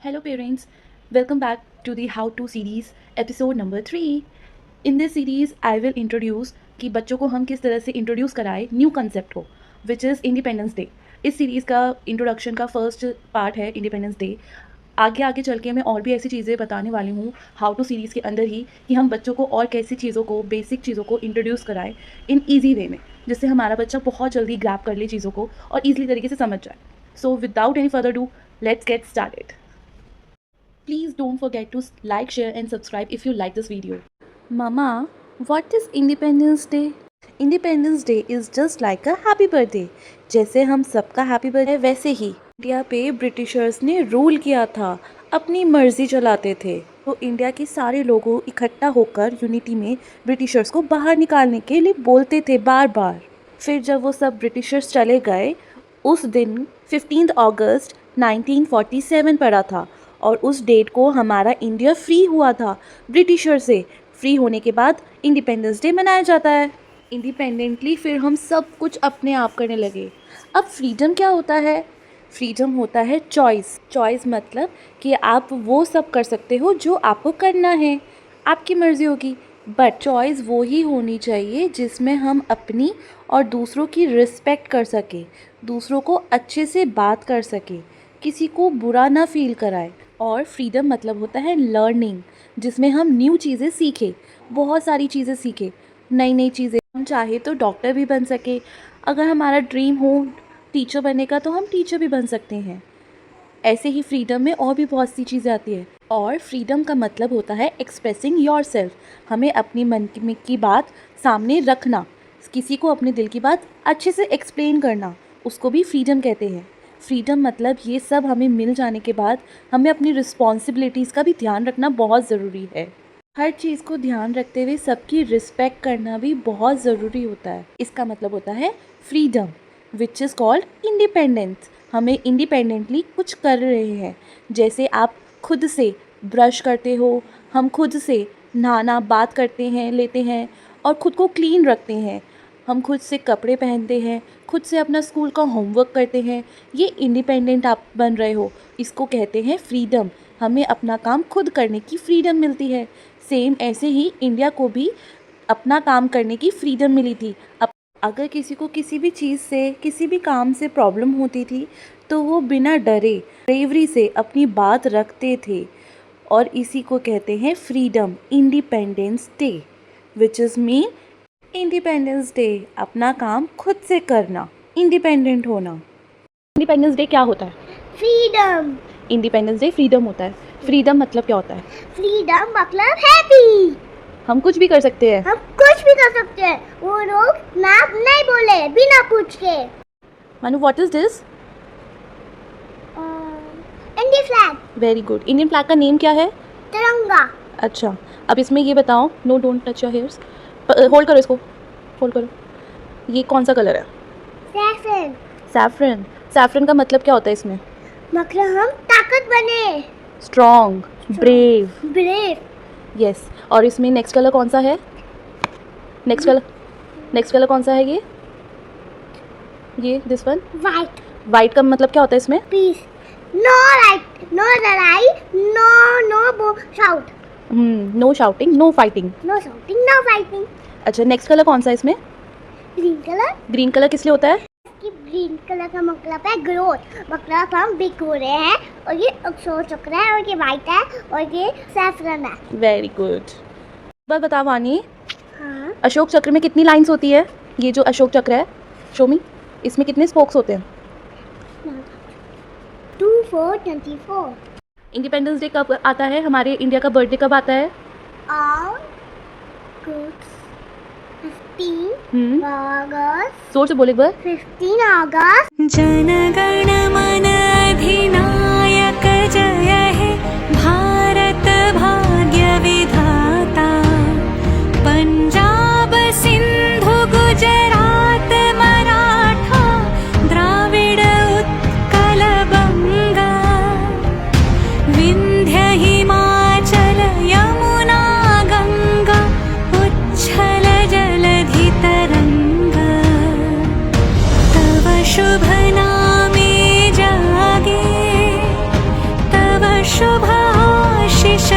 Hello, parents. Welcome back to the How To series, episode number 3. In this series, I will introduce कि बच्चों को हम किस तरह से इंट्रोड्यूस कराएं न्यू कंसेप्ट को, विच इज़ इंडिपेंडेंस डे. इस सीरीज़ का इंट्रोडक्शन का फर्स्ट पार्ट है इंडिपेंडेंस डे. आगे आगे चल के मैं और भी ऐसी चीज़ें बताने वाली हूँ हाउ टू सीरीज़ के अंदर ही कि हम बच्चों को और कैसी चीज़ों को, बेसिक चीज़ों को इंट्रोड्यूस कराएं इन ईजी वे में, जिससे हमारा बच्चा बहुत जल्दी ग्रैब कर ले चीज़ों को और ईजिली तरीके से समझ जाए. So without any further do, let's get started. Please don't forget to like, share and subscribe if you like this video. Mama, what is Independence Day? Independence Day is just like a happy birthday. जैसे हम सबका happy birthday वैसे ही India पे Britishers ने rule किया था, अपनी मर्जी चलाते थे. तो इंडिया के सारे लोगों इकट्ठा होकर यूनिटी में ब्रिटिशर्स को बाहर निकालने के लिए बोलते थे बार बार. फिर जब वो सब ब्रिटिशर्स चले गए, उस दिन 15 अगस्त 1947 पड़ा था और उस डेट को हमारा इंडिया फ्री हुआ था ब्रिटिशर से. फ्री होने के बाद इंडिपेंडेंस डे मनाया जाता है. इंडिपेंडेंटली फिर हम सब कुछ अपने आप करने लगे. अब फ्रीडम क्या होता है? फ्रीडम होता है चॉइस. चॉइस मतलब कि आप वो सब कर सकते हो जो आपको करना है, आपकी मर्ज़ी होगी. बट चॉइस वो ही होनी चाहिए जिसमें हम अपनी और दूसरों की रिस्पेक्ट कर सकें, दूसरों को अच्छे से बात कर सकें, किसी को बुरा ना फील कराए. और फ्रीडम मतलब होता है लर्निंग, जिसमें हम न्यू चीज़ें सीखें, बहुत सारी चीज़ें सीखें, नई नई चीज़ें. हम चाहे तो डॉक्टर भी बन सके, अगर हमारा ड्रीम हो टीचर बनने का तो हम टीचर भी बन सकते हैं. ऐसे ही फ्रीडम में और भी बहुत सी चीज़ें आती है. और फ्रीडम का मतलब होता है एक्सप्रेसिंग योर सेल्फ. हमें अपनी मन की बात सामने रखना, किसी को अपने दिल की बात अच्छे से एक्सप्लेन करना, उसको भी फ्रीडम कहते हैं. फ्रीडम मतलब ये सब हमें मिल जाने के बाद हमें अपनी रिस्पॉन्सिबिलिटीज़ का भी ध्यान रखना बहुत ज़रूरी है. हर चीज़ को ध्यान रखते हुए सबकी रिस्पेक्ट करना भी बहुत ज़रूरी होता है. इसका मतलब होता है freedom, which is called independence. हमें इंडिपेंडेंटली कुछ कर रहे हैं. जैसे आप खुद से ब्रश करते हो, हम खुद से नहाना बात करते हैं, लेते हैं और ख़ुद को क्लीन रखते हैं. हम खुद से कपड़े पहनते हैं, खुद से अपना स्कूल का होमवर्क करते हैं. ये इंडिपेंडेंट आप बन रहे हो, इसको कहते हैं फ्रीडम. हमें अपना काम खुद करने की फ्रीडम मिलती है. सेम ऐसे ही इंडिया को भी अपना काम करने की फ्रीडम मिली थी. अगर किसी को किसी भी चीज़ से, किसी भी काम से प्रॉब्लम होती थी तो वो बिना डरे ब्रेवरी से अपनी बात रखते थे. और इसी को कहते हैं freedom. Independence day which is mean independence day, अपना काम खुद से करना, इंडिपेंडेंट होना. इंडिपेंडेंस डे क्या होता है? फ्रीडम. इंडिपेंडेंस डे फ्रीडम होता है. फ्रीडम मतलब क्या होता है? फ्रीडम मतलब हैप्पी. हम कुछ भी कर सकते हैं. हम कुछ भी कर सकते हैं. वो लोग ना नहीं बोले बिना पूछ के. Manu, what is this? Indian flag. Very good. Indian flag का नेम क्या है? तिरंगा. अच्छा, अब इसमें ये बताओ, no don't touch your hairs. Hold करो इसको, होल्ड करो. ये कौन सा कलर है? सैफरन. सैफरन. सैफरन का मतलब क्या होता है इसमें? मतलब हम ताकत बने. Strong, brave. ब्रेव. यस. और इसमें नेक्स्ट कलर कौन सा है? नेक्स्ट कलर कौन सा है? ये दिस वन. वाइट. वाइट का मतलब क्या होता है इसमें? पीस. नो राइट, नो लड़ाई, no shout. No shouting, no fighting. No shouting, no fighting. अच्छा, नेक्स्ट कलर कौन सा है इसमें? Green colour. ग्रीन कलर किस लिए होता है? ग्रीन कलर का मतलब है ग्रोथ. मतलब हम बिग हो रहे हैं. और ये अशोक चक्र है और ये वाइट है और ये सैफरन है. Very good. बात बताओ वानी, हाँ. अशोक चक्र में कितनी लाइंस होती है? ये जो अशोक चक्र है, शो मी, इसमें कितने स्पोक्स होते हैं? 2 4 24. इंडिपेंडेंस डे कब आता है? हमारे इंडिया का बर्थडे कब आता है? और 15 अगस्त. जोर से बोले एक बार. 15 अगस्त. जनगण मन अधिनायक जय हे भारत भाग्य विधाता. पंजाब सिंधु गुजरात मराठा द्राविड उत्कल बंगा. विंध्य हिमाचल यमुना गंगा उच्छल जलधि तरंगा. तव शुभ नामे जागे शुभाशिष